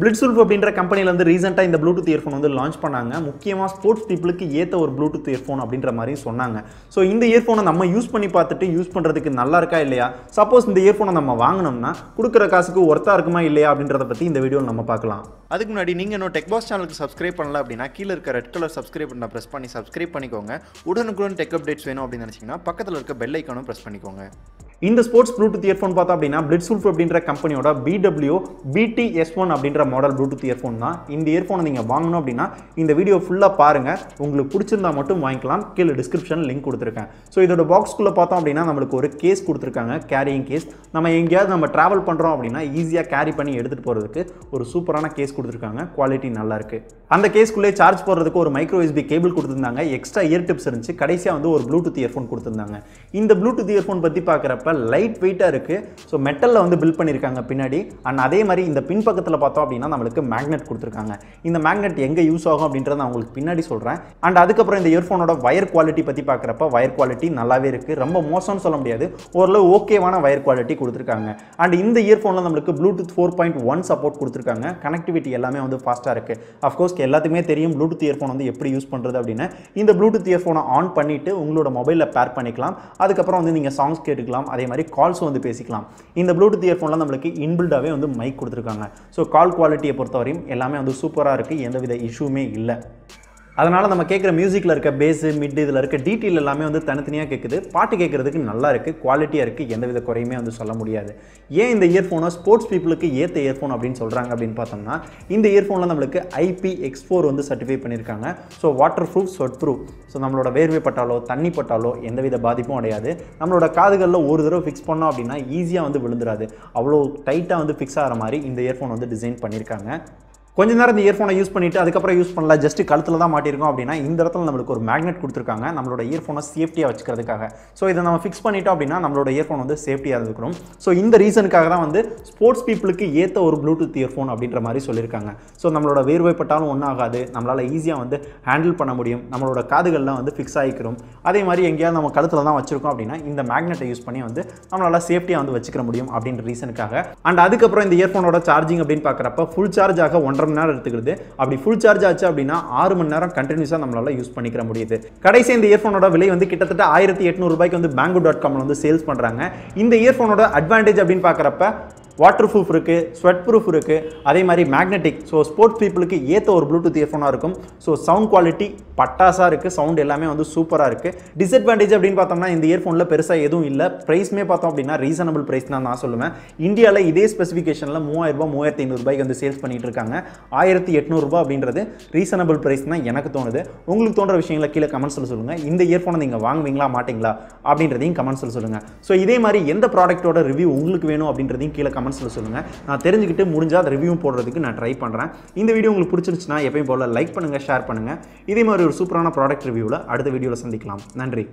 Blitzwolf அப்படின்ற கம்பெனில இருந்து ரீசன்ட்டா இந்த ப்ளூடூத் இயர்ஃபோன் வந்து லான்ச் பண்ணாங்க. முக்கியமா ஸ்போர்ட்ஸ் பீப்பிளுக்கு ஏத்த ஒரு ப்ளூடூத் இயர்ஃபோன் அப்படின்ற மாதிரி சொன்னாங்க. சோ இந்த இயர்ஃபோனை நம்ம யூஸ் பண்ணி பார்த்துட்டு யூஸ் பண்றதுக்கு நல்லா இருக்கா இல்லையா? சப்போஸ் இந்த இயர்ஃபோனை நம்ம வாங்குனோம்னா குடுக்குற காசுக்கு ஒர்த்தா இருக்குமா இல்லையா அப்படின்றத பத்தி இந்த வீடியோல நம்ம பார்க்கலாம். அதுக்கு முன்னாடி நீங்க இன்னும் டெக்பாஸ் சேனலுக்கு சப்ஸ்கிரைப் பண்ணல அப்படினா கீழ இருக்க ரெட் கலர் சப்ஸ்கிரைப் பட்டனை பிரஸ் பண்ணி சப்ஸ்கிரைப் பண்ணிக்கோங்க. உடனுக்குடன் டெக் அப்டேட்ஸ் வேணும் அப்படி நினைச்சீங்கன்னா பக்கத்துல இருக்க பெல் ஐகானும் பிரஸ் பண்ணிக்கோங்க. இந்த ஸ்போர்ட்ஸ் ப்ளூடூத் இயர்ஃபோன் பார்த்தா அப்படின்னா Blitzwolf அப்படின்ற கம்பெனியோட BW BT-S1 அப்படின்ற மாடல் ப்ளூடூத் இயர்ஃபோன் தான். இந்த இயர்ஃபோனை நீங்கள் வாங்கணும் அப்படின்னா இந்த வீடியோ ஃபுல்லாக பாருங்கள். உங்களுக்கு பிடிச்சிருந்தா மட்டும் வாங்கிக்கலாம். கீழே டிஸ்கிரிப்ஷன் லிங்க் கொடுத்துருக்கேன். ஸோ இதோட பாக்ஸ்குள்ளே பார்த்தோம் அப்படின்னா நம்மளுக்கு ஒரு கேஸ் கொடுத்துருக்காங்க, கேரியிங் கேஸ். நம்ம எங்கேயாவது நம்ம ட்ராவல் பண்ணுறோம் அப்படின்னா ஈஸியாக கேரி பண்ணி எடுத்துகிட்டு போகிறதுக்கு ஒரு சூப்பரான கேஸ் கொடுத்துருக்காங்க. குவாலிட்டி நல்லா இருக்குது. அந்த கேஸ்க்குள்ளே சார்ஜ் போடுறதுக்கு ஒரு மைக்ரோ USB கேபிள் கொடுத்துருந்தாங்க. எக்ஸ்ட்ரா இயர் டிப்ஸ் இருந்துச்சு. கடைசியாக வந்து ஒரு ப்ளூடூத் இயர்ஃபோன் கொடுத்துருந்தாங்க. இந்த ப்ளூடூத் இயர்ஃபோன் பற்றி பார்க்குறப்ப லைட் வெயிட்டா இருக்கு. சோ மெட்டல்ல வந்து பில்ட் பண்ணிருக்காங்க பின்னாடி. அண்ட் அதே மாதிரி இந்த பின் பக்கத்துல பார்த்தோம் அப்படின்னா நம்மளுக்கு மேக்னெட் கொடுத்திருக்காங்க. இந்த மேக்னெட் எங்க யூஸ் ஆகும் அப்படின்றத நான் உங்களுக்கு பின்னாடி சொல்றேன். அண்ட் அதுக்கப்புறம் இந்த இயர்ஃபோனோட வயர் குவாலிட்டி பத்தி பார்க்கறப்ப வயர் குவாலிட்டி நல்லாவே இருக்கு. ரொம்ப மோசம்னு சொல்ல முடியாது, ஓரளவு ஓகேவான வயர் குவாலிட்டி கொடுத்திருக்காங்க. அண்ட் இந்த இயர்ஃபோன்ல நம்மளுக்கு ப்ளூடூத் 4.1 சப்போர்ட் கொடுத்திருக்காங்க. கனெக்டிவிட்டி எல்லாமே வந்து ஃபாஸ்டா இருக்கு. ஆஃப் கோர்ஸ் எல்லாத்துக்குமே தெரியும் ப்ளூடூத் இயர்ஃபோன் வந்து எப்படி யூஸ் பண்றது அப்படின்னு. இந்த ப்ளூடூத் இயர்ஃபோனை ஆன் பண்ணிட்டு உங்களோட மொபைல்ல பேர் பண்ணிக்கலாம். அதுக்கப்புறம் வந்து நீங்க சாங்ஸ் கேட்டுக்கலாம். அதே மாதிரி கால்ஸ் வந்து பேசிக்கலாம். இந்த ப்ளூடூத் இயர்ஃபோன்ல நம்மளுக்கு இன்பில்டாவே வந்து மைக் கொடுத்திருக்காங்க. ஸோ கால் குவாலிட்டியை பொறுத்தவரையும் எல்லாமே வந்து சூப்பராக இருக்கு. எந்தவித இஷ்யூமே இல்லை. அதனால நம்ம கேட்குற மியூசிக்கில் இருக்க பேஸு மிட் இதில் இருக்க டீட்டெயில் எல்லாமே வந்து தனித்தனியாக கேட்குது. பாட்டு கேட்குறதுக்கு நல்லா இருக்குது, குவாலிட்டியாக இருக்குது. எந்தவித குறையுமே வந்து சொல்ல முடியாது. ஏன் இந்த இயர்ஃபோனை ஸ்போர்ட்ஸ் பீப்புளுக்கு ஏற்ற இயர்ஃபோன் அப்படின்னு சொல்கிறாங்க அப்படின்னு பார்த்தோம்னா, இந்த இயர்ஃபோனில் நம்மளுக்கு IPX4 வந்து சர்டிஃபை பண்ணியிருக்காங்க. So water proof, sweat proof. So நம்மளோட வேர்வை பட்டாலோ தண்ணி பட்டாலோ எந்தவித பாதிப்பும் அடையாது. நம்மளோட காதுகளில் ஒரு தடவை ஃபிக்ஸ் பண்ணோம் அப்படின்னா ஈஸியாக வந்து விழுந்துடாது. அவ்வளோ டைட்டாக வந்து ஃபிக்ஸ் ஆகிற மாதிரி இந்த இயர்ஃபோன் வந்து டிசைன் பண்ணியிருக்காங்க. கொஞ்ச நேரம் இந்த இயர்ஃபோனை யூஸ் பண்ணிட்டு அதுக்கப்புறம் யூஸ் பண்ணல, ஜஸ்ட் கழுத்தில் தான் மாட்டிருக்கோம் அப்படின்னா இந்த இடத்துல நம்மளுக்கு ஒரு மேக்னெட் கொடுத்துருக்காங்க நம்மளோட இயர்ஃபோனை சேஃப்டியாக வச்சுக்கிறதுக்காக. ஸோ இதை நம்ம ஃபிக்ஸ் பண்ணிட்டோம் அப்படின்னா நம்மளோட இயர்ஃபோன் வந்து சேஃப்டியாக இருந்துக்கணும். ஸோ இந்த ரீசனுக்காக தான் வந்து ஸ்போர்ட்ஸ் பீப்புளுக்கு ஏற்ற ஒரு ப்ளூடூத் இயர்ஃபோன் அப்படின்ற மாதிரி சொல்லியிருக்காங்க. ஸோ நம்மளோட வேர்வைப்பட்டாலும் ஒன்றும் ஆகாது, நம்மளால் ஈஸியாக வந்து ஹேண்டில் பண்ண முடியும், நம்மளோட காதுகள்லாம் வந்து ஃபிக்ஸ் ஆகிக்கிறோம். அதே மாதிரி எங்கேயாவது நம்ம கழுத்தில் தான் வச்சிருக்கோம் அப்படின்னா இந்த மேக்னெட்டை யூஸ் பண்ணி வந்து நம்மளால் சேஃப்டியாக வந்து வச்சுக்க முடியும் அப்படின்ற ரீசனுக்காக. அண்ட் அதுக்கப்புறம் இந்த இயர்ஃபோனோட சார்ஜிங் அப்படின்னு பார்க்குறப்ப ஃபுல் சார்ஜ் ஆக 1.5 மணி நேரம் எடுத்துக்கிறது. அப்படி ஃபுல் சார்ஜ் ஆச்சு அப்படின்னா 6 மணி நேரம் கண்டினியூஸா நம்மளால யூஸ் பண்ணிக்க முடியுது. கடைசி இந்த இயர்ஃபோனோட விலை வந்து கிட்டத்தட்ட 1800 ரூபாய்க்கு வந்து banggood.com வந்து சேல்ஸ் பண்றாங்க. இந்த இயர்ஃபோனோட அட்வான்டேஜ் அப்படின்னு பார்க்கறப்ப வாட்டர் ப்ரூஃப் இருக்கு, ஸ்வெட் ப்ரூஃப் இருக்கு, அதே மாதிரி மேக்னெட்டிக். ஸோ ஸ்போர்ட்ஸ் பீப்புளுக்கு ஏற்ற ஒரு ப்ளூடூத் இயர்ஃபோனாக இருக்கும். ஸோ சவுண்ட் குவாலிட்டி பட்டாசாக இருக்குது, சவுண்ட் எல்லாமே வந்து சூப்பராக இருக்குது. டிஸ்அட்வான்டேஜ் அப்படின்னு பார்த்தோம்னா இந்த இயர்ஃபோனில் பெருசாக எதுவும் இல்லை. ப்ரைஸ்மே பார்த்தோம் அப்படின்னா ரீசனபிள் ப்ரைஸ் தான் நான் சொல்லுவேன். இந்தியாவில் இதே ஸ்பெசிஃபிகேஷனில் 3000 ரூபாய் 3500 ரூபாய்க்கு வந்து சேல்ஸ் பண்ணிட்டு இருக்காங்க. 1800 ரூபாய் அப்படின்றது ரீசனபிள் ப்ரைஸ் தான் எனக்கு தோணுது. உங்களுக்கு தோன்ற விஷயங்களை கீழே கமெண்ட்ஸில் சொல்லுங்கள். இந்த இயர்ஃபோனை நீங்கள் வாங்குவீங்களா மாட்டீங்களா அப்படின்றதையும் கமெண்ட்ஸில் சொல்லுங்கள். ஸோ இதே மாதிரி எந்த ப்ராடக்ட்டோட ரிவ்யூ உங்களுக்கு வேணும் அப்படின்றதையும் கீழே கமெண்ட்ஸில் சொல்லுங்கள். நான் தெரிஞ்சுக்கிட்டு முடிஞ்சால் அதை ரிவ்யூ போடுறதுக்கு நான் ட்ரை பண்ணுறேன். இந்த வீடியோ உங்களுக்கு பிடிச்சிருந்துச்சுன்னா எப்பயும் போல லைக் பண்ணுங்கள், ஷேர் பண்ணுங்கள். இதே மாதிரி ஒரு சூப்பரான ப்ராடக்ட் ரிவ்யூவில் அடுத்த வீடியோவில் சந்திக்கலாம். நன்றி.